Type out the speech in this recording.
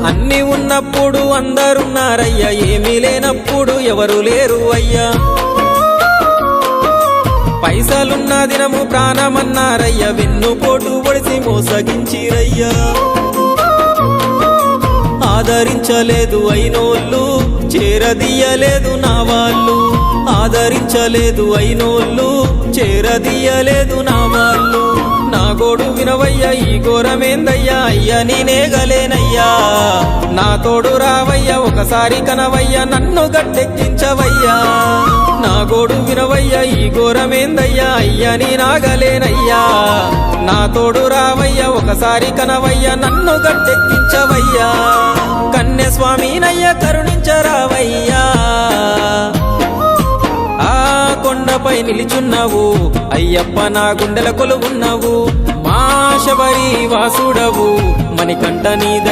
అన్ని ఉన్నప్పుడు అందరున్నారయ్యా, ఏమీ లేనప్పుడు ఎవరు లేరు అయ్యా. పైసలున్న దినము ప్రాణమన్నారయ్యా, వెన్నుపోటు పొడిసి మోసగించిరయ్యా. ఆదరించలేదు అయినోళ్ళు, చేరదీయలేదు నా వాళ్ళు. ఆదరించలేదు అయినోళ్ళు, చేరదీయలేదు నా వాళ్ళు. నా గోడు వినవయ్యా, ఈ ఘోరమేందయ్యా, అయ్యా నేనేగలేనయ్యా. నా తోడు రావయ్యా, ఒకసారి కనవయ్యా, నన్ను గట్టెక్కించవయ్యా. నా గోడు వినవయ్యా, ఈ ఘోరమేందయ్యా, అయ్యా నేనాగలేనయ్యా. నా తోడు రావయ్యా, ఒకసారి కనవయ్యా, నన్ను గట్టెక్కించవయ్యా. కన్యస్వామినయ్యా కరుణించరావయ్యా. ఆ కొండపై నిలిచున్నావు అయ్యప్ప, నా గుండెల కొలువున్నావు. మా శబరి వాసుడవు, మణికంఠ నీ